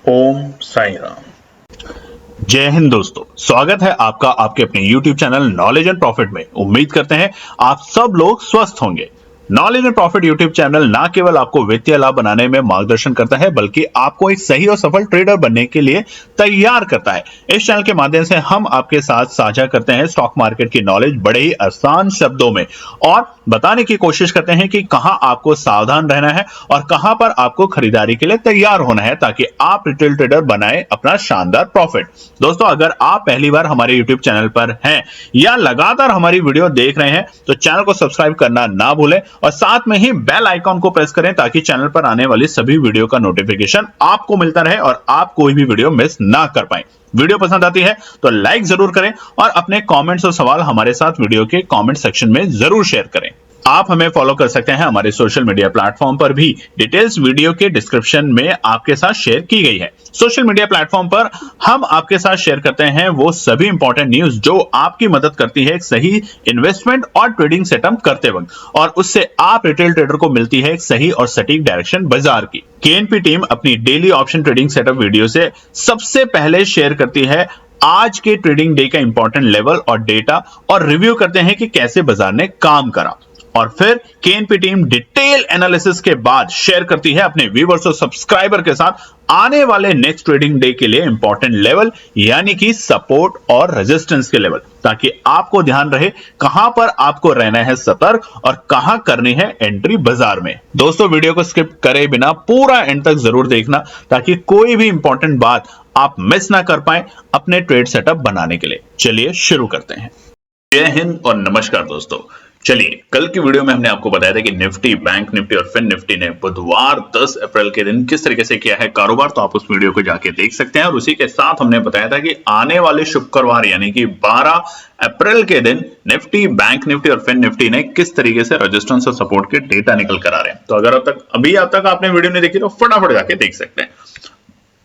ओम साई राम। जय हिंद दोस्तों, स्वागत है आपका आपके अपने YouTube channel knowledge and profit में। उम्मीद करते हैं आप सब लोग स्वस्थ होंगे। Knowledge and profit YouTube channel ना केवल आपको वित्तीय लाभ बनाने में मार्गदर्शन करता है, बल्कि आपको एक सही और सफल ट्रेडर बनने के लिए तैयार करता है। इस चैनल के माध्यम से हम आपके साथ साझा करते हैं स्टॉक मार्केट की नॉलेज बड़े ही आसान शब्दों में, और बताने की कोशिश करते हैं कि कहां आपको सावधान रहना है और कहां पर आपको खरीदारी के लिए तैयार होना है, ताकि आप रिटेल ट्रेडर बनाए अपना शानदार प्रॉफिट। दोस्तों, अगर आप पहली बार हमारे YouTube चैनल पर हैं या लगातार हमारी वीडियो देख रहे हैं तो चैनल को सब्सक्राइब करना ना भूलें और साथ में ही बेल आइकॉन को प्रेस करें, ताकि चैनल पर आने वाली सभी वीडियो का नोटिफिकेशन आपको मिलता रहे और आप कोई भी वीडियो मिस ना कर पाए। वीडियो पसंद आती है तो लाइक जरूर करें और अपने कमेंट्स और सवाल हमारे साथ वीडियो के कमेंट सेक्शन में जरूर शेयर करें। आप हमें फॉलो कर सकते हैं हमारे सोशल मीडिया प्लेटफॉर्म पर भी, डिटेल्स वीडियो के डिस्क्रिप्शन में आपके साथ शेयर की गई है। सोशल मीडिया प्लेटफॉर्म पर हम आपके साथ शेयर करते हैं वो सभी इंपॉर्टेंट न्यूज जो आपकी मदद करती है एक सही इन्वेस्टमेंट और ट्रेडिंग सेटअप करते वक्त, और उससे आप रिटेल ट्रेडर को मिलती है एक सही और सटीक डायरेक्शन बाजार की। केएनपी टीम अपनी daily option trading setup video से सबसे पहले शेयर करती है आज के ट्रेडिंग डे का इंपॉर्टेंट लेवल और डेटा, और रिव्यू करते हैं कि कैसे बाजार ने काम करा, और फिर केएनपी टीम डिटेल एनालिसिस के बाद शेयर करती है अपने व्यूअर्स और सब्सक्राइबर के साथ आने वाले नेक्स्ट ट्रेडिंग डे के लिए इंपॉर्टेंट लेवल, यानी कि सपोर्ट और रेजिस्टेंस के लेवल, ताकि आपको ध्यान रहे कहां पर आपको रहना है सतर्क और कहां करनी है एंट्री बाजार में। दोस्तों, वीडियो को स्किप करे बिना पूरा एंड तक जरूर देखना, ताकि कोई भी इंपॉर्टेंट बात आप मिस ना कर पाए अपने ट्रेड सेटअप बनाने के लिए। चलिए शुरू करते हैं। जय हिंद और नमस्कार दोस्तों। चलिए, कल की वीडियो में हमने आपको बताया था कि निफ्टी, बैंक निफ्टी और फिन निफ्टी ने बुधवार 10 अप्रैल के दिन किस तरीके से किया है कारोबार, तो आप उस वीडियो को जाके देख सकते हैं। और उसी के साथ हमने बताया था कि आने वाले शुक्रवार यानी कि 12 अप्रैल के दिन निफ्टी, बैंक निफ्टी और फिन निफ्टी ने किस तरीके से रेजिस्टेंस और सपोर्ट के डेटा निकल कर आ रहे हैं। तो अगर अब तक आपने वीडियो नहीं देखी तो फटाफट जाके देख सकते हैं।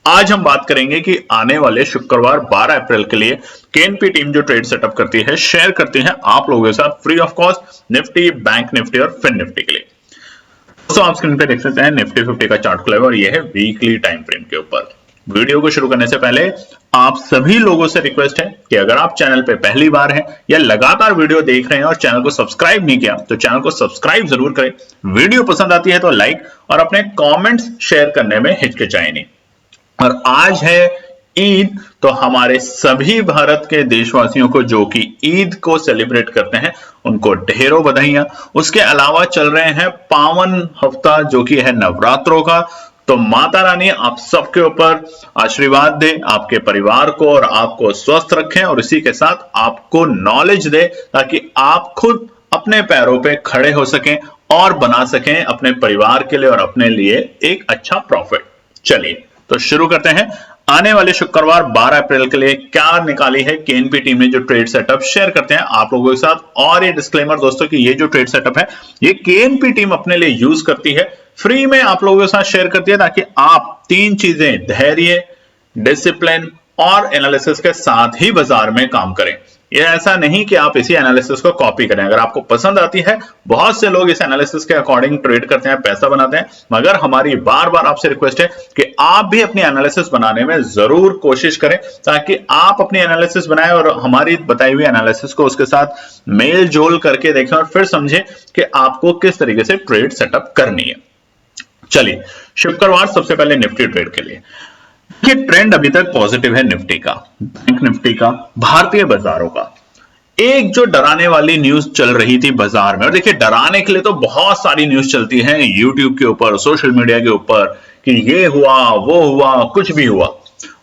आज हम बात करेंगे कि आने वाले शुक्रवार 12 अप्रैल के लिए केएनपी टीम जो ट्रेड सेटअप करती है, शेयर करती है आप लोगों के साथ free of cost Nifty, bank Nifty और फिन निफ्टी के लिए। दोस्तों, आप स्क्रीन पे देख सकते हैं निफ्टी 50 का चार्ट खुला है और यह है वीकली टाइम फ्रेम के ऊपर। वीडियो को शुरू करने से पहले आप सभी लोगों से रिक्वेस्ट है कि अगर आप चैनल पे पहली बार हैं या लगातार वीडियो देख रहे हैं और चैनल को सब्सक्राइब नहीं किया तो चैनल को सब्सक्राइब जरूर करें। वीडियो पसंद आती है तो लाइक और अपने कमेंट्स शेयर करने में हिचकिचाएं नहीं। और आज है ईद, तो हमारे सभी भारत के देशवासियों को जो कि ईद को सेलिब्रेट करते हैं उनको ढेरों बधाइयां। उसके अलावा चल रहे हैं पावन हफ्ता जो कि है नवरात्रों का, तो माता रानी आप सबके ऊपर आशीर्वाद दे, आपके परिवार को और आपको स्वस्थ रखें, और इसी के साथ आपको नॉलेज दे ताकि आप खुद अपने पैरों पे खड़े हो सकें और बना सकें अपने परिवार के लिए और अपने लिए एक अच्छा प्रॉफिट। चलिए तो शुरू करते हैं। आने वाले शुक्रवार 12 अप्रैल के लिए क्या निकाली है केएनपी टीम ने जो ट्रेड सेटअप शेयर करते हैं आप लोगों के साथ। और ये डिस्क्लेमर दोस्तों कि ये जो ट्रेड सेटअप है ये केएनपी टीम अपने लिए यूज करती है, फ्री में आप लोगों के साथ शेयर करती है, ताकि आप तीन चीजें धैर्य, डिसिप्लिन और एनालिसिस के साथ ही बाजार में काम करें। ये ऐसा नहीं कि आप इसी एनालिसिस को कॉपी करें। अगर आपको पसंद आती है, बहुत से लोग इस एनालिसिस के अकॉर्डिंग ट्रेड करते हैं, पैसा बनाते हैं, मगर हमारी बार बार आपसे रिक्वेस्ट है कि आप भी अपनी एनालिसिस बनाने में जरूर कोशिश करें, ताकि आप अपनी एनालिसिस बनाएं और हमारी बताई हुई एनालिसिस को उसके साथ मेल जोल करके देखें और फिर समझें कि आपको किस तरीके से ट्रेड सेटअप करनी है। चलिए, शुक्रवार सबसे पहले निफ्टी ट्रेड के लिए ये ट्रेंड अभी तक पॉजिटिव है निफ्टी का, बैंक निफ्टी का, भारतीय बाजारों का। एक जो डराने वाली न्यूज चल रही थी बाजार में, और देखिए डराने के लिए तो बहुत सारी न्यूज चलती है यूट्यूब के ऊपर, सोशल मीडिया के ऊपर, कि ये हुआ, वो हुआ, कुछ भी हुआ,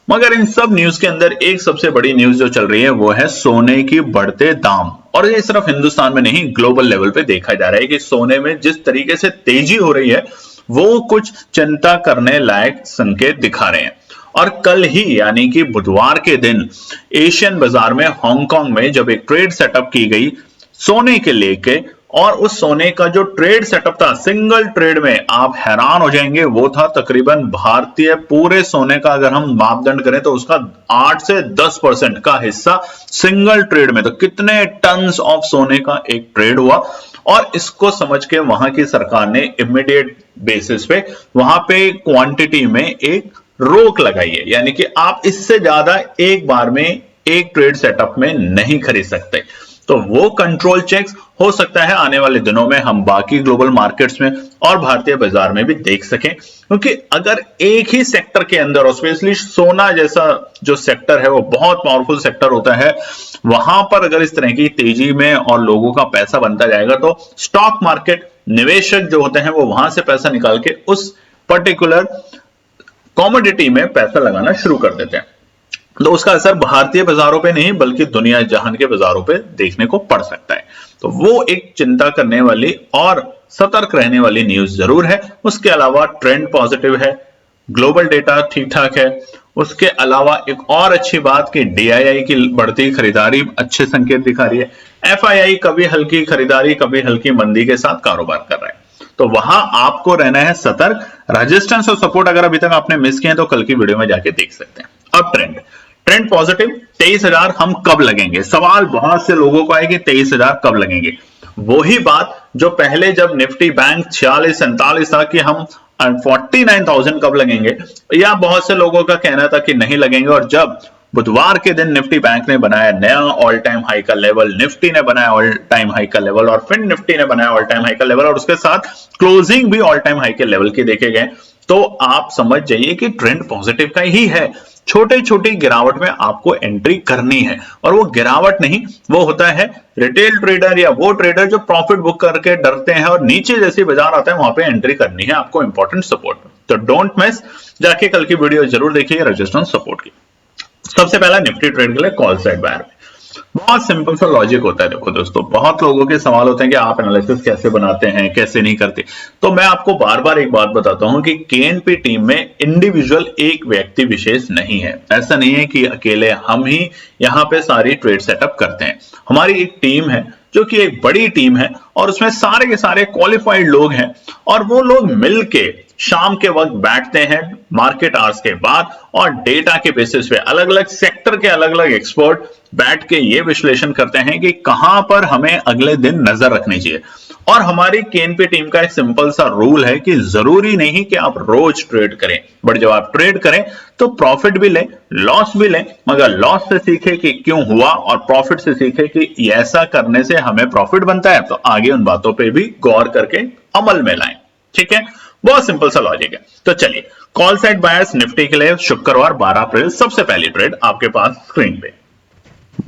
मगर इन सब न्यूज के अंदर एक सबसे बड़ी न्यूज जो चल रही है वो है सोने की बढ़ते दाम। और ये सिर्फ हिंदुस्तान में नहीं, ग्लोबल लेवल पे देखा जा रहा है कि सोने में जिस तरीके से तेजी हो रही है वो कुछ चिंता करने लायक संकेत दिखा रहे हैं। और कल ही यानी कि बुधवार के दिन एशियन बाजार में हांगकांग में जब एक ट्रेड सेटअप की गई सोने के लेके, और उस सोने का जो ट्रेड सेटअप था सिंगल ट्रेड में, आप हैरान हो जाएंगे, वो था तकरीबन भारतीय पूरे सोने का अगर हम मापदंड करें तो उसका 8 से 10% का हिस्सा सिंगल ट्रेड में। तो कितने टन्स ऑफ सोने का एक ट्रेड हुआ, और इसको समझ के वहां की सरकार ने इमीडिएट बेसिस पे वहां पे क्वांटिटी में एक रोक लगाइए, यानी कि आप इससे ज्यादा एक बार में एक ट्रेड सेटअप में नहीं खरीद सकते। तो वो कंट्रोल चेक्स हो सकता है आने वाले दिनों में हम बाकी ग्लोबल मार्केट्स में और भारतीय बाजार में भी देख सकें, क्योंकि अगर एक ही सेक्टर के अंदर, और स्पेशली सोना जैसा जो सेक्टर है वो बहुत पावरफुल सेक्टर होता है, वहां पर अगर इस तरह की तेजी में और लोगों का पैसा बनता जाएगा तो स्टॉक मार्केट, निवेशक जो होते हैं वो वहां से पैसा निकाल के उस पर्टिकुलर कॉमोडिटी में पैसा लगाना शुरू कर देते हैं। तो उसका असर भारतीय बाजारों पे नहीं बल्कि दुनिया जहान के बाजारों पे देखने को पड़ सकता है। तो वो एक चिंता करने वाली और सतर्क रहने वाली न्यूज जरूर है। उसके अलावा ट्रेंड पॉजिटिव है, ग्लोबल डेटा ठीक ठाक है। उसके अलावा एक और अच्छी बात कि DII की बढ़ती खरीदारी अच्छे संकेत दिखा रही है। FII कभी हल्की खरीदारी कभी हल्की मंदी के साथ कारोबार कर रहा है, तो वहां आपको रहना है सतर्क। रेजिस्टेंस और सपोर्ट अगर अभी तक आपने मिस किए हैं तो कल की वीडियो में जाके देख सकते हैं। अब ट्रेंड पॉजिटिव 23,000 हम कब लगेंगे, सवाल बहुत से लोगों को है कि 23,000 कब लगेंगे। वही बात जो पहले जब निफ्टी बैंक 46-47 था कि हम 49,000 कब लगेंगे, या बहुत से लोगों का कहना था कि नहीं लगेंगे, और जब बुधवार के दिन निफ्टी बैंक ने बनाया नया ऑल टाइम हाई का लेवल, निफ्टी ने बनाया ऑल टाइम हाई का लेवल, और फिर निफ्टी ने बनाया ऑल टाइम हाई का लेवल, और उसके साथ क्लोजिंग भी ऑल टाइम हाई के लेवल की देखे गए, तो आप समझ जाइए कि ट्रेंड पॉजिटिव का ही है। छोटे छोटी गिरावट में आपको एंट्री करनी है, और वो गिरावट नहीं, वो होता है रिटेल ट्रेडर या वो ट्रेडर जो प्रॉफिट बुक करके डरते हैं और नीचे जैसे बाजार आता है वहां पे एंट्री करनी है आपको इंपॉर्टेंट सपोर्ट। तो डोंट मिस, जाके कल की वीडियो जरूर देखिए रेजिस्टेंस सपोर्ट की। सबसे पहला निफ्टी ट्रेड के लिए कॉल साइड बायर में बहुत सिंपल सा लॉजिक होता है। देखो दोस्तों, बहुत लोगों के सवाल होते हैं कि आप एनालिसिस कैसे बनाते हैं, कैसे नहीं करते। तो मैं आपको बार बार एक बात बताता हूं कि KNP टीम में इंडिविजुअल एक व्यक्ति विशेष नहीं है। ऐसा नहीं है कि अकेले हम ही यहां पे सारी ट्रेड सेटअप करते हैं। हमारी एक टीम है जो कि एक बड़ी टीम है, और उसमें सारे के सारे क्वालिफाइड लोग हैं, और वो लोग मिलके शाम के वक्त बैठते हैं मार्केट आवर्स के बाद, और डेटा के बेसिस पे अलग अलग सेक्टर के अलग अलग एक्सपर्ट बैठ के ये विश्लेषण करते हैं कि कहां पर हमें अगले दिन नजर रखनी चाहिए। और हमारी KNP टीम का एक सिंपल सा रूल है कि जरूरी नहीं कि आप रोज ट्रेड करें, बट जब आप ट्रेड करें तो प्रॉफिट भी लें, लॉस भी लें, मगर लॉस से सीखे कि क्यों हुआ, और प्रॉफिट से सीखे कि ऐसा करने से हमें प्रॉफिट बनता है, तो आगे उन बातों पर भी गौर करके अमल में लाएं। ठीक है, बहुत सिंपल सा लॉजिक है। तो चलिए, कॉल साइड बायर्स निफ्टी के लिए शुक्रवार 12 अप्रैल सबसे पहली ट्रेड आपके पास स्क्रीन पे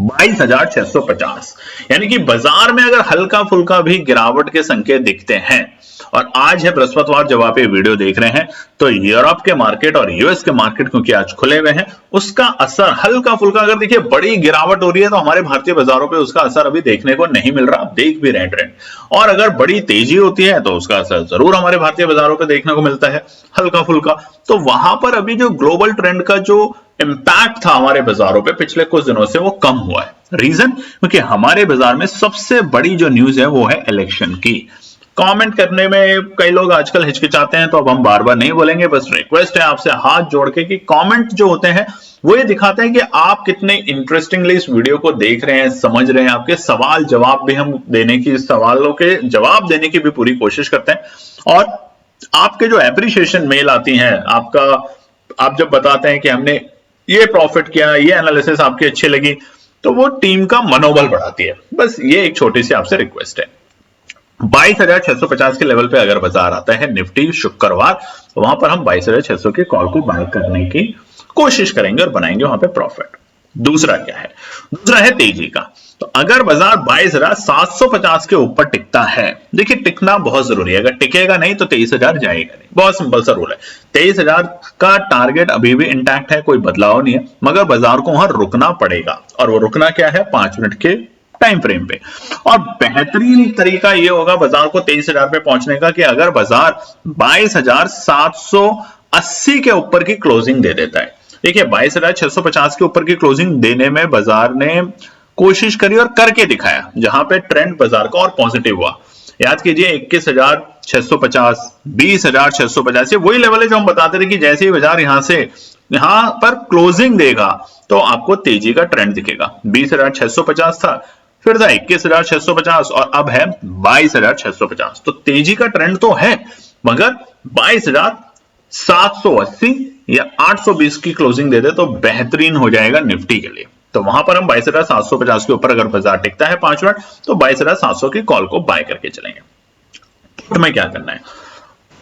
22,650, यानी कि बाजार में अगर हल्का फुल्का भी गिरावट के संकेत दिखते हैं, और आज है बृहस्पतिवार जब आप ये वीडियो देख रहे हैं, तो यूरोप के मार्केट और US के मार्केट क्योंकि आज खुले हुए हैं, उसका असर हल्का फुल्का, अगर देखिए बड़ी गिरावट हो रही है तो हमारे भारतीय बाजारों पे उसका असर अभी देखने को नहीं मिल रहा, आप देख भी रहे हैं ट्रेंड। और अगर बड़ी तेजी होती है तो उसका असर जरूर हमारे भारतीय बाजारों पे देखने को मिलता है हल्का फुल्का। तो वहां पर अभी जो ग्लोबल ट्रेंड का जो इंपैक्ट था हमारे बाजारों पे पिछले कुछ दिनों से, वो कम हुआ है। रीजन, क्योंकि हमारे बाजार में सबसे बड़ी जो न्यूज है वो है इलेक्शन की। कमेंट करने में कई लोग आजकल हिचकिचाते हैं, तो अब हम बार बार नहीं बोलेंगे, बस रिक्वेस्ट है आपसे हाथ जोड़ के कि कमेंट जो होते हैं वो ये दिखाते हैं कि आप कितने इंटरेस्टिंगली इस वीडियो को देख रहे हैं, समझ रहे हैं। आपके सवाल जवाब भी हम देने की, सवालों के जवाब देने की भी पूरी कोशिश करते हैं। और आपके जो एप्रिशिएशन मेल आती हैं, आप जब बताते हैं कि हमने ये प्रॉफिट किया, ये एनालिसिस आपकी अच्छी लगी, तो वो टीम का मनोबल बढ़ाती है। बस ये एक छोटी सी आपसे रिक्वेस्ट है। 22,650 के लेवल पे अगर बाजार आता है निफ्टी शुक्रवार, तो वहां पर हम 22,600 के कॉल को बाय करने की कोशिश करेंगे और बनाएंगे वहां पे प्रॉफिट। दूसरा क्या है? दूसरा है तेजी का। तो अगर बाजार 22,750 के ऊपर टिकता है, देखिए टिकना बहुत जरूरी है, अगर टिकेगा नहीं तो 23,000 जाएगा नहीं। बहुत सिंपल सा रूल है, 23,000 का टारगेट अभी भी इंटैक्ट है, कोई बदलाव नहीं है, मगर बाजार को वहां रुकना पड़ेगा। और वो रुकना क्या है? 5 मिनट के टाइम फ्रेम पे। और बेहतरीन तरीका ये होगा बाजार को 23,000 पे पहुंचने का कि अगर बाजार 22,780 के ऊपर की क्लोजिंग दे देता है। देखिए 22,650 के ऊपर की क्लोजिंग देने में बाजार ने कोशिश करी और करके दिखाया, जहां पे ट्रेंड बाजार का और पॉजिटिव हुआ। याद कीजिए 21,650, 20,650, ये वही लेवल है जो हम बताते थे कि जैसे ही बाजार यहां पर क्लोजिंग देगा तो आपको तेजी का ट्रेंड दिखेगा। 20,650 था, फिर था 21,650, और अब है 22,650। तो तेजी का ट्रेंड तो है, मगर 22,780 या 820 की क्लोजिंग दे दे तो बेहतरीन हो जाएगा निफ्टी के लिए। तो वहां पर हम 22,750 के ऊपर अगर बाजार टिकता है 5 मिनट तो 22,700 की कॉल को बाय करके चलेंगे। पुट में क्या करना है,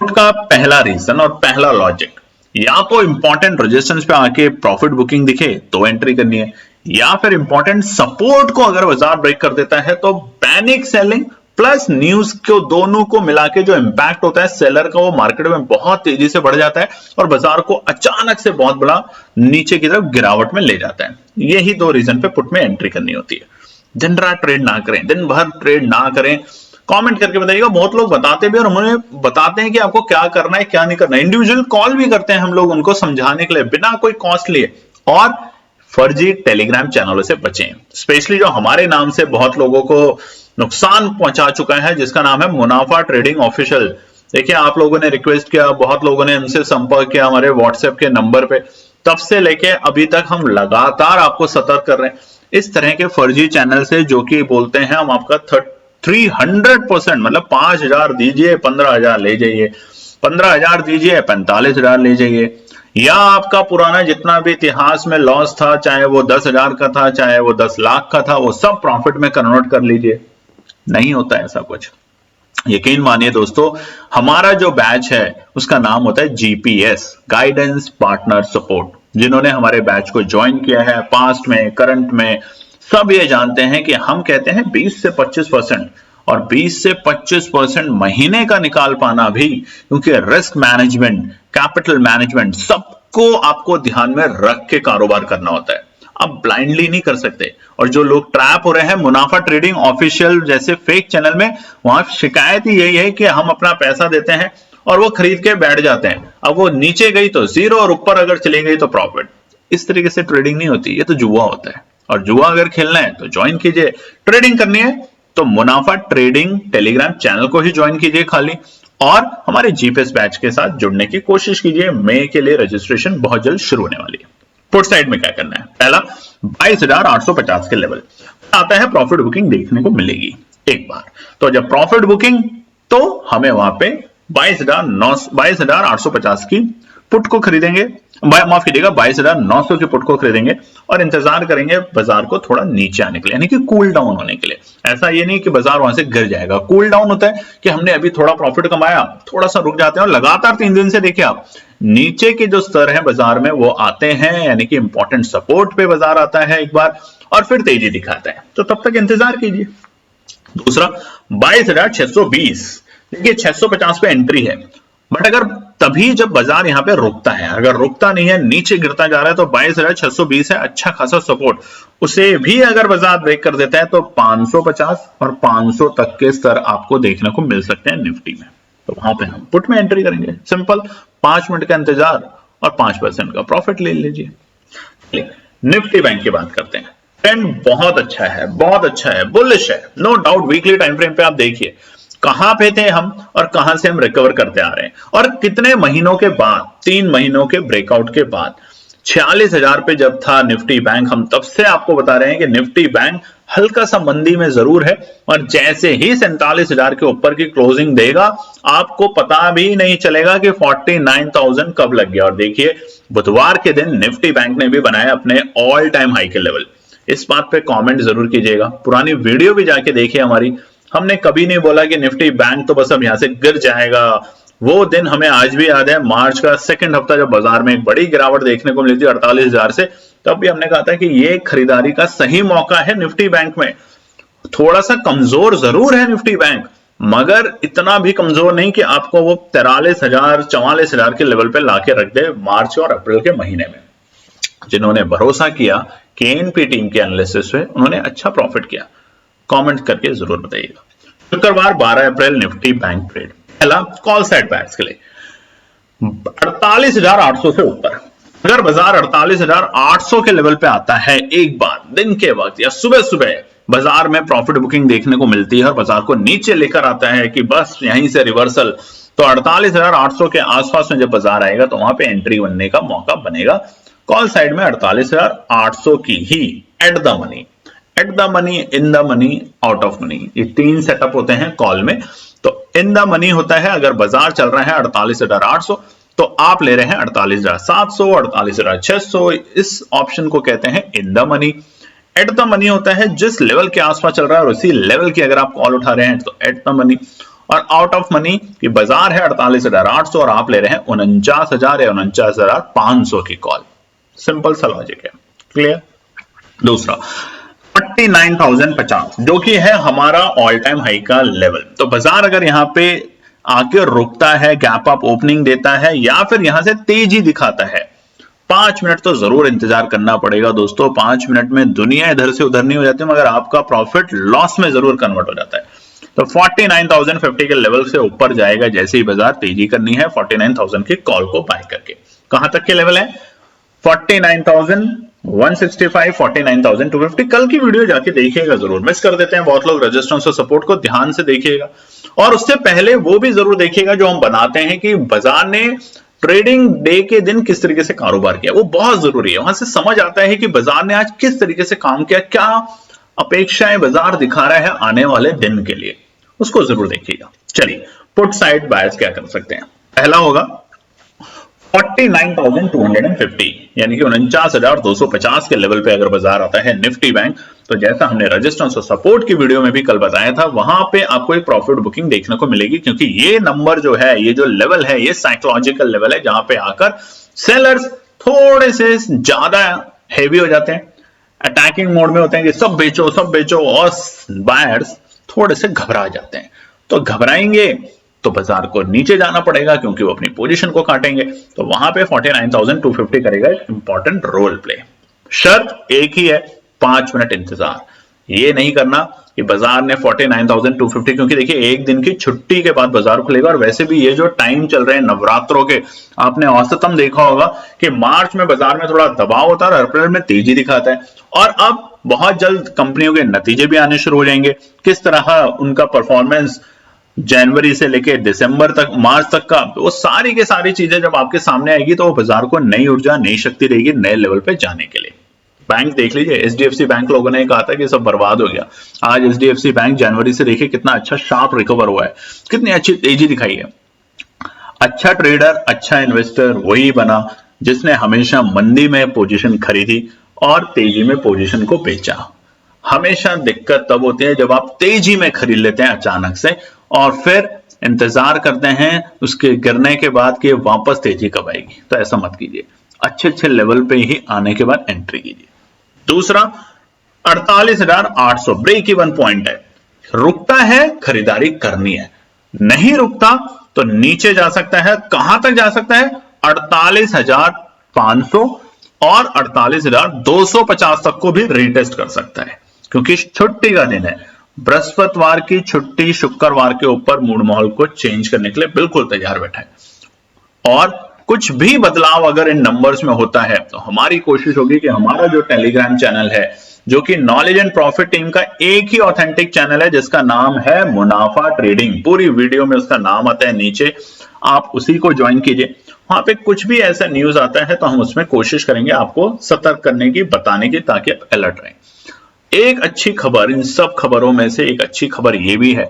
पुट का पहला रीजन और पहला लॉजिक, या तो इंपॉर्टेंट रेजिस्टेंस पे आके प्रॉफिट बुकिंग दिखे तो एंट्री करनी है, या फिर इंपॉर्टेंट सपोर्ट को अगर बाजार ब्रेक कर देता है तो पैनिक सेलिंग प्लस न्यूज को दोनों को मिला के जो इंपैक्ट होता है सेलर का वो मार्केट में बहुत तेजी से बढ़ जाता है और बाजार को अचानक से बहुत बड़ा नीचे की तरफ गिरावट में ले जाता है। यही दो रीजन पे पुट में एंट्री करनी होती है। दिन रात ट्रेड ना करें, दिन भर ट्रेड ना करें। कमेंट करके बताइएगा, बहुत लोग बताते भी और उन्होंने बताते हैं कि आपको क्या करना है क्या नहीं करना है। इंडिविजुअल कॉल भी करते हैं हम लोग उनको समझाने के लिए बिना कोई कॉस्ट लिए। और फर्जी टेलीग्राम चैनलों से बचें, स्पेशली जो हमारे नाम से बहुत लोगों को नुकसान पहुंचा चुका है जिसका नाम है मुनाफा ट्रेडिंग ऑफिशियल। देखिए आप लोगों ने रिक्वेस्ट किया, बहुत लोगों ने हमसे संपर्क किया हमारे व्हाट्सएप के नंबर पे, तब से लेके अभी तक हम लगातार आपको सतर्क कर रहे हैं इस तरह के फर्जी चैनल से जो कि बोलते हैं हम आपका 300% मतलब 5,000 दीजिए 15,000 ले जाइए, 15,000 दीजिए 45,000 ले जाइए, या आपका पुराना जितना भी इतिहास में लॉस था चाहे वो 10,000 का था चाहे वो 10 लाख का था वो सब प्रॉफिट में कन्वर्ट कर लीजिए। नहीं होता ऐसा कुछ, यकीन मानिए दोस्तों। हमारा जो बैच है उसका नाम होता है जीपीएस, गाइडेंस पार्टनर सपोर्ट। जिन्होंने हमारे बैच को ज्वाइन किया है पास्ट में करंट में सब ये जानते हैं कि हम कहते हैं 20 से 25% और 20 से 25% महीने का निकाल पाना भी, क्योंकि रिस्क मैनेजमेंट कैपिटल मैनेजमेंट सबको आपको ध्यान में रख के कारोबार करना होता है। आप ब्लाइंडली नहीं कर सकते। और जो लोग ट्रैप हो रहे हैं मुनाफा ट्रेडिंग ऑफिशियल जैसे फेक चैनल में, वहां शिकायत ही यही है कि हम अपना पैसा देते हैं और वो खरीद के बैठ जाते हैं। अब वो नीचे गई तो जीरो और ऊपर अगर चली गई तो प्रॉफिट। इस तरीके से ट्रेडिंग नहीं होती, ये तो जुआ होता है। और जुआ अगर खेलना है तो ज्वाइन कीजिए, ट्रेडिंग करनी है तो मुनाफा ट्रेडिंग टेलीग्राम चैनल को ही ज्वाइन कीजिए खाली, और हमारे जीपीएस बैच के साथ जुड़ने की कोशिश कीजिए। मई के लिए रजिस्ट्रेशन बहुत जल्द शुरू होने वाली है। पुट साइड में क्या करना है, पहला 22,850 के लेवल आता है प्रॉफिट बुकिंग देखने को मिलेगी एक बार। तो जब प्रॉफिट बुकिंग तो हमें वहां पे 22,850 की पुट को खरीदेंगे, माफ कीजिएगा 22,900 की पुट को खरीदेंगे और इंतजार करेंगे बाजार को थोड़ा नीचे आने के लिए, यानी कि कूल डाउन होने के लिए। ऐसा ये नहीं कि बाजार वहां से गिर जाएगा। कूल डाउन होता है कि हमने अभी थोड़ा प्रॉफिट कमाया, थोड़ा सा रुक जाते हैं और लगातार 3 दिन से देखिए आप नीचे के जो स्तर है बाजार में वो आते हैं, यानी कि इंपॉर्टेंट सपोर्ट पे बाजार आता है एक बार और फिर तेजी दिखाता है। तो तब तक इंतजार कीजिए। दूसरा 22,620, देखिए 650 पे एंट्री है, बट अगर तभी जब बाजार यहां पे रुकता है, अगर रुकता नहीं है नीचे गिरता जा रहा है तो 22,620 है अच्छा खासा सपोर्ट। उसे भी अगर बाजार ब्रेक कर देता है तो 550 और 500 तक के स्तर आपको देखने को मिल सकते हैं निफ्टी में। तो वहां पे हम पुट में एंट्री करेंगे, सिंपल 5 मिनट का इंतजार और 5% का प्रॉफिट ले लीजिए। निफ्टी बैंक की बात करते हैं। ट्रेंड बहुत अच्छा है, बहुत अच्छा है, बुलिश है, no doubt. Weekly time frame पे आप देखिए कहां पे थे हम और कहां से हम रिकवर करते आ रहे हैं, और कितने महीनों के बाद, 3 महीनों के ब्रेकआउट के बाद 46,000 पे जब था निफ्टी बैंक, हम तब से आपको बता रहे हैं कि निफ्टी बैंक हल्का सा मंदी में जरूर है और जैसे ही 47,000 के ऊपर की क्लोजिंग देगा आपको पता भी नहीं चलेगा कि 49,000 कब लग गया। और देखिए बुधवार के दिन निफ्टी बैंक ने भी बनाया अपने ऑल टाइम हाई के लेवल। इस बात पे कमेंट जरूर कीजिएगा, पुरानी वीडियो भी जाके देखिए हमारी। हमने कभी नहीं बोला कि निफ्टी बैंक तो बस अब यहां से गिर जाएगा। वो दिन हमें आज भी याद है, मार्च का सेकंड हफ्ता जब बाजार में एक बड़ी गिरावट देखने को मिली थी 48,000 से, तब भी हमने कहा था कि ये खरीदारी का सही मौका है निफ्टी बैंक में। थोड़ा सा कमजोर जरूर है निफ्टी बैंक, मगर इतना भी कमजोर नहीं कि आपको वो 43,000 44,000 के लेवल पे लाके रख दे मार्च और अप्रैल के महीने में। जिन्होंने भरोसा किया केएनपी टीम के एनालिसिस पे, उन्होंने अच्छा प्रॉफिट किया। कमेंट करके जरूर बताइएगा। शुक्रवार 12 अप्रैल निफ्टी बैंक ट्रेड, पहला कॉल साइड बैट्स के लिए 48,800 से ऊपर। अगर बाजार 48,800 के लेवल पे आता है एक बार दिन के वक्त या सुबह सुबह बाजार में प्रॉफिट बुकिंग देखने को मिलती है और बाजार को नीचे लेकर आता है कि बस यहीं से रिवर्सल, तो 48,800 के आसपास में जब बाजार आएगा तो वहां पे एंट्री बनने का मौका बनेगा। कॉल साइड में 48,800 की ही at the money, at the money, in the money, out of money, ये 3 सेटअप होते हैं कॉल में। तो इन द मनी होता है अगर बाजार चल रहा है 48,800 तो आप ले रहे हैं 48,700, 48,600। इस ऑप्शन को कहते हैं इन the money. At the money होता है जिस लेवल के आसपास चल रहा है और उसी लेवल की अगर आप कॉल उठा रहे हैं तो एट द मनी। और आउट ऑफ मनी की बाजार है 48,800 और आप ले रहे हैं 49,000 या 49,500 की कॉल। सिंपल सा लॉजिक है, क्लियर। दूसरा 49,050 जो कि है हमारा ऑल टाइम हाई का लेवल। तो बाजार अगर यहां पे आके रुकता है, गैप अप ओपनिंग देता है या फिर यहां से तेजी दिखाता है, 5 मिनट तो जरूर इंतजार करना पड़ेगा दोस्तों। 5 मिनट में दुनिया इधर से उधर नहीं हो जाती मगर आपका प्रॉफिट लॉस में जरूर कन्वर्ट हो जाता है। तो 49,050 के लेवल से ऊपर जाएगा जैसे ही बाजार तेजी करनी है 49,000 के कॉल को बाय करके। कहां तक के लेवल है? 49,165, 49,250। कल की वीडियो जाके देखिएगा जरूर, मिस कर देते हैं बहुत लोग रेजिस्टेंस और सपोर्ट को, ध्यान से देखिएगा। और उससे पहले वो भी जरूर देखिएगा जो हम बनाते हैं कि बाजार ने ट्रेडिंग डे के दिन किस तरीके से कारोबार किया, वो बहुत जरूरी है। वहां से समझ आता है कि बाजार ने आज किस तरीके से काम किया, क्या अपेक्षाएं बाजार दिखा रहा है आने वाले दिन के लिए, उसको जरूर देखिएगा। चलिए पुट साइड बायर्स क्या कर सकते हैं। पहला होगा 49,250 यानी कि 49,250 के लेवल पे अगर बाजार आता है निफ्टी बैंक, तो जैसा हमने रेजिस्टेंस और सपोर्ट की वीडियो में भी कल बताया था, वहां पे आपको एक प्रॉफिट बुकिंग देखने को मिलेगी क्योंकि ये नंबर जो है, ये जो लेवल है, ये साइकोलॉजिकल लेवल है जहां पे आकर सेलर्स थोड़े से ज्यादा हेवी हो जाते हैं, अटैकिंग मोड में होते हैं कि सब बेचो, और बायर्स थोड़े से घबरा जाते हैं। तो घबराएंगे तो बाजार को नीचे जाना पड़ेगा क्योंकि वो अपनी पोजीशन को काटेंगे। तो वहां पे 49,250 करेगा एक इंपॉर्टेंट रोल प्ले। शर्त एक ही है, 5 मिनट इंतजार। ये नहीं करना कि बाजार ने 49,250, क्योंकि देखिए एक दिन की छुट्टी के बाद बाजार खुलेगा और वैसे भी ये जो टाइम चल रहे हैं नवरात्रों के, आपने औसतम देखा होगा कि मार्च में बाजार में थोड़ा दबाव होता है और अप्रैल में तेजी दिखाता है। और अब बहुत जल्द कंपनियों के नतीजे भी आने शुरू हो जाएंगे, किस तरह उनका परफॉर्मेंस जनवरी से लेके दिसंबर तक, मार्च तक का, वो सारी के सारी चीजें जब आपके सामने आएगी तो बाजार को नई ऊर्जा, नई शक्ति रहेगी नए लेवल पे जाने के लिए। बैंक देख लीजिए, एचडीएफसी बैंक लोगों ने कहा था कि सब बर्बाद हो गया, आज एचडीएफसी बैंक जनवरी से देखिए कितना अच्छा शार्प रिकवर हुआ है, कितनी अच्छी तेजी दिखाई है। अच्छा ट्रेडर, अच्छा इन्वेस्टर वही बना जिसने हमेशा मंदी में पोजीशन खरीदी और तेजी में पोजीशन को बेचा। हमेशा दिक्कत तब होती है जब आप तेजी में खरीद लेते हैं अचानक से और फिर इंतजार करते हैं उसके गिरने के बाद कि वापस तेजी कब आएगी। तो ऐसा मत कीजिए, अच्छे लेवल पे ही आने के बाद एंट्री कीजिए। दूसरा 48,800 ब्रेक इवन पॉइंट है। रुकता है खरीदारी करनी है, नहीं रुकता तो नीचे जा सकता है। कहां तक जा सकता है? 48,500 और 48,250 तक को भी रीटेस्ट कर सकता है क्योंकि छुट्टी का दिन है। बृहस्पतिवार की छुट्टी शुक्रवार के ऊपर मूड माहौल को चेंज करने के लिए बिल्कुल तैयार बैठा है। और कुछ भी बदलाव अगर इन नंबर्स में होता है तो हमारी कोशिश होगी कि हमारा जो टेलीग्राम चैनल है, जो कि नॉलेज एंड प्रॉफिट टीम का एक ही ऑथेंटिक चैनल है जिसका नाम है मुनाफा ट्रेडिंग, पूरी वीडियो में उसका नाम आता है नीचे, आप उसी को ज्वाइन कीजिए। वहां पे कुछ भी ऐसा न्यूज आता है तो हम उसमें कोशिश करेंगे आपको सतर्क करने की, बताने की, ताकि आप अलर्ट रहें। एक अच्छी खबर, इन सब खबरों में से एक अच्छी खबर ये भी है,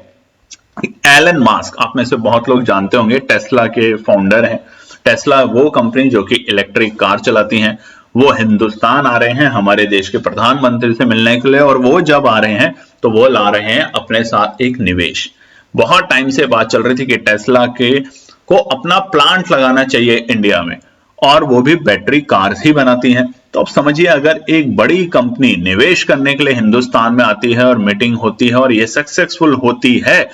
एलन मास्क, आप में से बहुत लोग जानते होंगे, टेस्ला के फाउंडर हैं। टेस्ला वो कंपनी जो कि इलेक्ट्रिक कार चलाती हैं, वो हिंदुस्तान आ रहे हैं हमारे देश के प्रधानमंत्री से मिलने के लिए। और वो जब आ रहे हैं तो वो ला रहे हैं अपने साथ एक निवेश। बहुत टाइम से बात चल रही थी कि टेस्ला के को अपना प्लांट लगाना चाहिए इंडिया में, और वो भी बैटरी कार्स ही बनाती हैं। तो अब समझिए, अगर एक बड़ी कंपनी निवेश करने के लिए हिंदुस्तान में आती है और मीटिंग होती है और ये सक्सेसफुल होती है,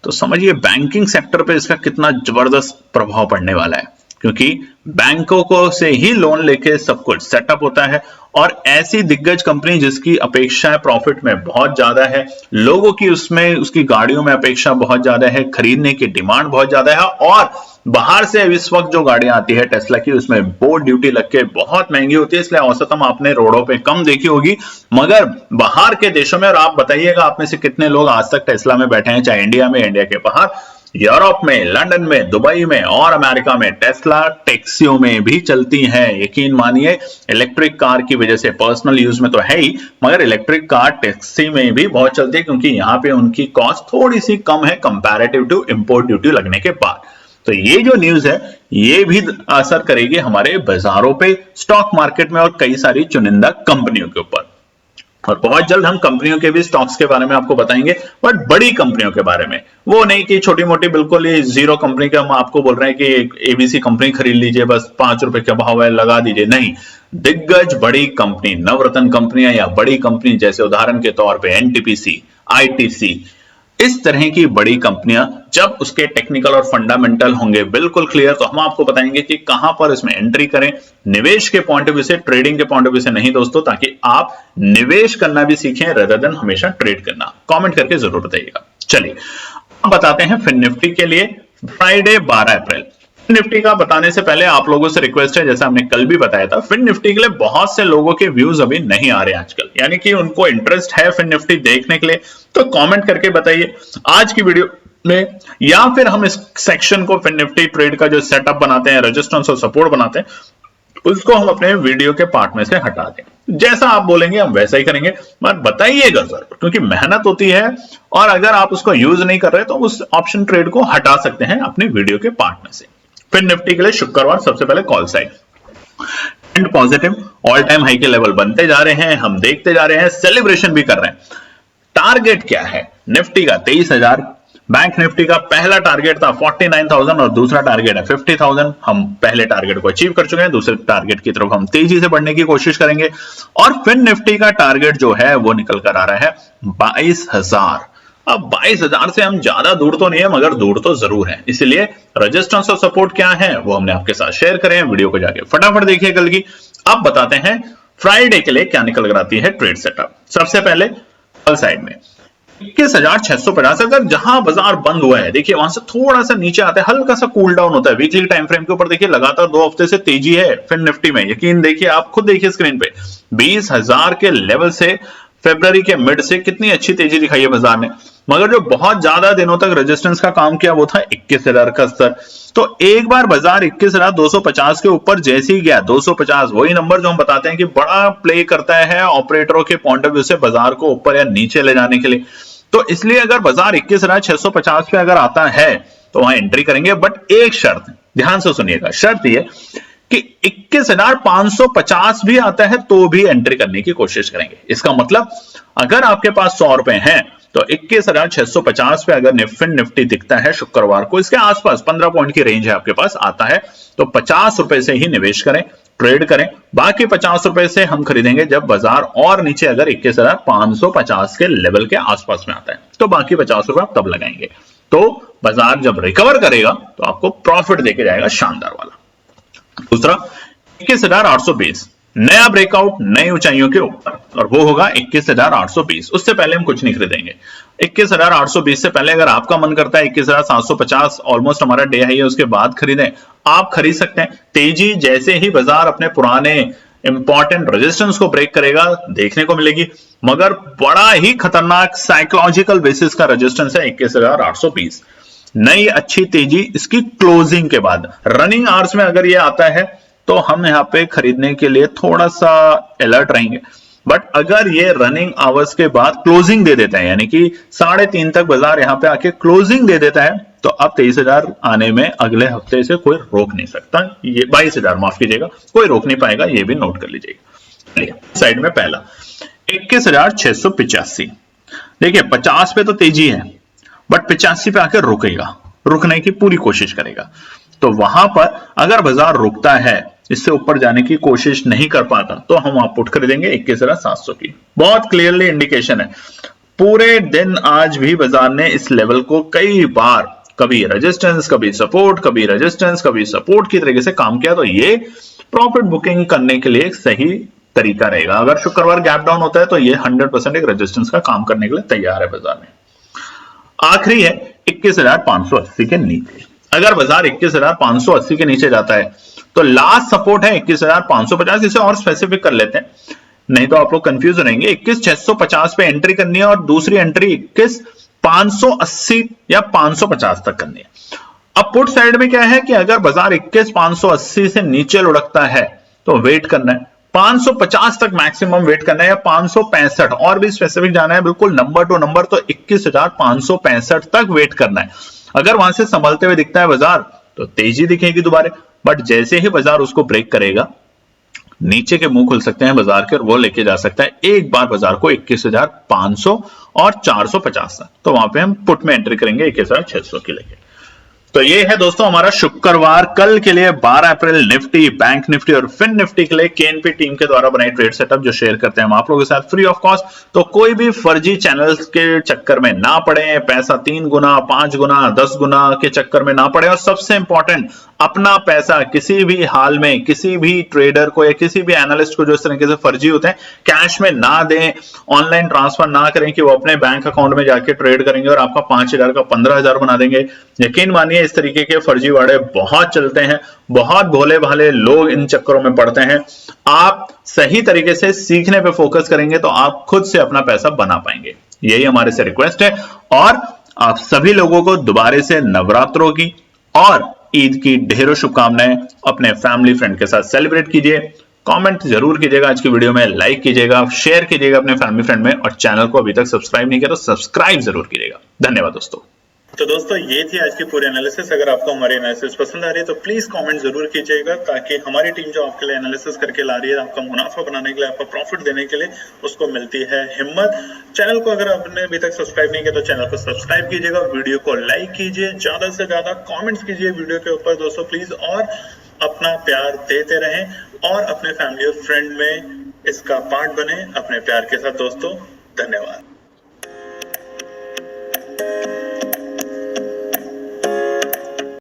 तो समझिए बैंकिंग सेक्टर पे इसका कितना जबरदस्त प्रभाव पड़ने वाला है, क्योंकि बैंकों को से ही लोन लेके सब कुछ सेटअप होता है। और ऐसी दिग्गज कंपनी जिसकी अपेक्षा प्रॉफिट में बहुत ज्यादा है, लोगों की उसमें, उसकी गाड़ियों में अपेक्षा बहुत ज्यादा है, खरीदने की डिमांड बहुत ज्यादा है, और बाहर से इस वक्त जो गाड़ियां आती है टेस्ला की, उसमें बोर्ड ड्यूटी लग के बहुत महंगी होती है, इसलिए औसतम आपने रोडों पे कम देखी होगी। मगर बाहर के देशों में, और आप बताइएगा आप में से कितने लोग आज तक टेस्ला में बैठे हैं, चाहे इंडिया में, इंडिया के बाहर, यूरोप में, लंदन में, दुबई में और अमेरिका में टेस्ला टैक्सियों में भी चलती हैं। यकीन मानिए, इलेक्ट्रिक कार की वजह से पर्सनल यूज में तो है ही, मगर इलेक्ट्रिक कार टैक्सी में भी बहुत चलती है क्योंकि यहाँ पे उनकी कॉस्ट थोड़ी सी कम है कंपैरेटिव टू इंपोर्ट ड्यूटी लगने के बाद। तो ये जो न्यूज है ये भी असर करेगी हमारे बाजारों पे, स्टॉक मार्केट में और कई सारी चुनिंदा कंपनियों के ऊपर। और बहुत जल्द हम कंपनियों के भी स्टॉक्स के बारे में आपको बताएंगे, बट बड़ी कंपनियों के बारे में, वो नहीं कि छोटी मोटी बिल्कुल ही जीरो कंपनी का हम आपको बोल रहे हैं कि एबीसी कंपनी खरीद लीजिए, बस 5 रुपए का भाव है लगा दीजिए, नहीं। दिग्गज बड़ी कंपनी, नवरत्न कंपनियां या बड़ी कंपनी जैसे उदाहरण के तौर पे एनटीपीसी, आईटीसी, इस तरह की बड़ी कंपनियां जब उसके टेक्निकल और फंडामेंटल होंगे बिल्कुल क्लियर, तो हम आपको बताएंगे कि कहां पर इसमें एंट्री करें, निवेश के पॉइंट ऑफ व्यू से, ट्रेडिंग के पॉइंट ऑफ व्यू से नहीं दोस्तों, ताकि आप निवेश करना भी सीखें रेदर देन हमेशा ट्रेड करना। कमेंट करके जरूर बताइएगा। चलिए अब बताते हैं फिन निफ्टी के लिए फ्राइडे 12 अप्रैल। निफ्टी का बताने से पहले आप लोगों से रिक्वेस्ट है, जैसा हमने कल भी बताया था, फिन निफ्टी के लिए बहुत से लोगों के व्यूज अभी नहीं आ रहे आजकल, यानी कि उनको इंटरेस्ट है फिन निफ्टी देखने के लिए, तो कमेंट करके बताइए आज की वीडियो में, या फिर हम इस सेक्शन को फिन निफ्टी ट्रेड का जो सेटअप बनाते हैं, रेजिस्टेंस और सपोर्ट बनाते हैं, उसको हम अपने वीडियो के पार्ट में से हटा दें। जैसा आप बोलेंगे हम वैसा ही करेंगे, मगर बताइएगा जरूर, क्योंकि मेहनत होती है और अगर आप उसको यूज नहीं कर रहे तो उस ऑप्शन ट्रेड को हटा सकते हैं अपने वीडियो के पार्ट में से। फिर निफ्टी के लिए शुक्रवार सबसे पहले call side trend positive, all time high के लेवल बनते जा रहे हैं, हम देखते जा रहे हैं, सेलिब्रेशन भी कर रहे हैं। टारगेट क्या है निफ्टी का? 23,000। बैंक निफ्टी का पहला टारगेट था 49,000 और दूसरा टारगेट है 50,000। हम पहले टारगेट को अचीव कर चुके हैं, दूसरे टारगेट की तरफ हम तेजी से बढ़ने की कोशिश करेंगे। और फिर निफ्टी का टारगेट जो है वो निकल कर आ रहा है 22,000। अब 22,000 से हम ज्यादा दूर तो नहीं है, मगर दूर तो जरूर है, इसलिए रेजिस्टेंस और सपोर्ट क्या है वो हमने आपके साथ शेयर करें। वीडियो को जाके फटाफट देखिए कल की। अब बताते हैं फ्राइडे के लिए क्या निकल कर आती है ट्रेड सेटअप। सबसे पहले कल साइड में 21,650, अगर जहां बाजार बंद हुआ है, देखिए वहां से थोड़ा सा नीचे आता है, हल्का सा कूल डाउन होता है। वीकली टाइम फ्रेम के ऊपर देखिए लगातार 2 हफ्ते से तेजी है फिन निफ्टी में, यकीन देखिए, आप खुद देखिए स्क्रीन पे 20,000 के लेवल से फरवरी के मिड से कितनी अच्छी तेजी दिखाई है बाजार ने, मगर जो बहुत ज्यादा दिनों तक रेजिस्टेंस का काम किया वो था 21,000 का स्तर। तो एक बार बाजार 21,250 के ऊपर जैसे ही गया, 250 वही नंबर जो हम बताते हैं कि बड़ा प्ले करता है ऑपरेटरों के पॉइंट ऑफ व्यू से बाजार को ऊपर या नीचे ले जाने के लिए। तो इसलिए अगर बाजार 21,650 पे अगर आता है तो वहां एंट्री करेंगे, बट एक शर्त, ध्यान से सुनिएगा, शर्त ये कि 21,550 भी आता है तो भी एंट्री करने की कोशिश करेंगे। इसका मतलब अगर आपके पास 100 रुपए हैं तो 21,650 पे अगर फिन निफ्टी दिखता है शुक्रवार को, इसके आसपास 15 पॉइंट की रेंज है आपके पास, आता है तो 50 रुपए से ही निवेश करें, ट्रेड करें। बाकी 50 रुपए से हम खरीदेंगे जब बाजार और नीचे अगर 21,550 के लेवल के आसपास में आता है, तो बाकी 50 रुपए आप तब लगाएंगे। तो बाजार जब रिकवर करेगा तो आपको प्रॉफिट देके जाएगा शानदार वाला। दूसरा 21,820, नया ब्रेकआउट नई ऊंचाइयों के ऊपर, और वो होगा 21,820। उससे पहले हम कुछ नहीं खरीदेंगे। 21,820 से पहले अगर आपका मन करता है 21,750 ऑलमोस्ट हमारा डे हाई है, उसके बाद खरीदें, आप खरीद सकते हैं। तेजी जैसे ही बाजार अपने पुराने इंपॉर्टेंट रेजिस्टेंस को ब्रेक करेगा देखने को मिलेगी, मगर बड़ा ही खतरनाक साइकोलॉजिकल बेसिस का रेजिस्टेंस है 21,820। नई अच्छी तेजी इसकी क्लोजिंग के बाद, रनिंग आवर्स में अगर ये आता है तो हम यहां पे खरीदने के लिए थोड़ा सा अलर्ट रहेंगे। बट अगर ये रनिंग आवर्स के बाद क्लोजिंग दे देता है, यानी कि 3:30 तक बाजार यहां पे आके क्लोजिंग दे देता है, तो अब 23,000 आने में अगले हफ्ते से कोई रोक नहीं सकता। ये 22,000 माफ कीजिएगा, कोई रोक नहीं पाएगा, ये भी नोट कर लीजिएगा। साइड में पहला 21,685, देखिए 50 पे तो तेजी है, बट 85 पे आकर रुकेगा, रुकने की पूरी कोशिश करेगा। तो वहां पर अगर बाजार रुकता है, इससे ऊपर जाने की कोशिश नहीं कर पाता, तो हम वहां पुट खरीदेंगे 21,700 की। बहुत क्लियरली इंडिकेशन है, पूरे दिन आज भी बाजार ने इस लेवल को कई बार, कभी रेजिस्टेंस कभी सपोर्ट, कभी रेजिस्टेंस कभी सपोर्ट की तरीके से काम किया। तो ये प्रॉफिट बुकिंग करने के लिए एक सही तरीका रहेगा। अगर शुक्रवार गैप डाउन होता है तो ये 100% एक रेजिस्टेंस का काम करने के लिए तैयार है बाजार में। आखिरी है 21,580 के नीचे। अगर बाजार 21,580 के नीचे जाता है तो लास्ट सपोर्ट है 21,550। इसे और स्पेसिफिक कर लेते हैं, नहीं तो आप लोग कंफ्यूज रहेंगे। 21,650 पे एंट्री करनी है और दूसरी एंट्री 21,580 या 550 तक करनी है। अब पुट साइड में क्या है कि अगर बाजार 21,580 से नीचे लुढ़कता है तो वेट करना है, 550 तक मैक्सिमम वेट करना है, या 565 और भी स्पेसिफिक जाना है, बिल्कुल नंबर टू नंबर, तो 21,565 तक वेट करना है। अगर वहां से संभलते हुए दिखता है बाजार तो तेजी दिखेगी दोबारा, बट जैसे ही बाजार उसको ब्रेक करेगा, नीचे के मुंह खुल सकते हैं बाजार के और वो लेके जा सकता है एक बार बाजार को 21,500 और 450 तक। तो वहां पे हम पुट में एंट्री करेंगे 21,600 की लेके। तो ये है दोस्तों हमारा शुक्रवार कल के लिए 12 अप्रैल निफ्टी, बैंक निफ्टी और फिन निफ्टी के लिए केएनपी टीम के द्वारा बनाई ट्रेड सेटअप जो शेयर करते हैं हम आप लोगों के साथ फ्री ऑफ कॉस्ट। तो कोई भी फर्जी चैनल्स के चक्कर में ना पड़े, पैसा 3 गुना 5 गुना 10 गुना के चक्कर में ना पड़े, और सबसे इंपॉर्टेंट अपना पैसा किसी भी हाल में किसी भी ट्रेडर को या किसी भी एनालिस्ट को जो इस तरीके से फर्जी होते हैं कैश में ना दें, ऑनलाइन ट्रांसफर ना करें कि वो अपने बैंक अकाउंट में जाके ट्रेड करेंगे और आपका 5,000 का 15,000 बना देंगे। यकीन मानिए इस तरीके के फर्जीवाड़े बहुत चलते हैं, बहुत भोले भाले लोग इन चक्करों में पड़ते हैं। आप सही तरीके से सीखने पे फोकस करेंगे तो आप खुद से अपना पैसा बना पाएंगे, यही हमारे से रिक्वेस्ट है। और आप सभी लोगों को दोबारा से नवरात्रों की और ईद की ढेरों शुभकामनाएं। अपने फैमिली फ्रेंड के साथ सेलिब्रेट कीजिए। कमेंट जरूर कीजिएगा आज की वीडियो में, लाइक कीजिएगा, शेयर कीजिएगा अपने फैमिली फ्रेंड में, और चैनल को अभी तक सब्सक्राइब नहीं किया तो सब्सक्राइब जरूर कीजिएगा। धन्यवाद दोस्तों। तो दोस्तों ये थी आज की पूरी एनालिसिस। अगर आपको हमारी एनालिसिस पसंद आ रही है तो प्लीज कमेंट जरूर कीजिएगा, ताकि हमारी टीम जो आपके लिए एनालिसिस करके ला रही है, आपका मुनाफा बनाने के लिए, आपका प्रॉफिट देने के लिए, उसको मिलती है हिम्मत। चैनल को अगर आपने अभी तक सब्सक्राइब नहीं किया तो चैनल को सब्सक्राइब कीजिएगा, वीडियो को लाइक कीजिए, ज्यादा से ज्यादा कॉमेंट्स कीजिए वीडियो के ऊपर दोस्तों प्लीज, और अपना प्यार देते रहें और अपने फैमिली और फ्रेंड में इसका पार्ट बने अपने प्यार के साथ दोस्तों। धन्यवाद।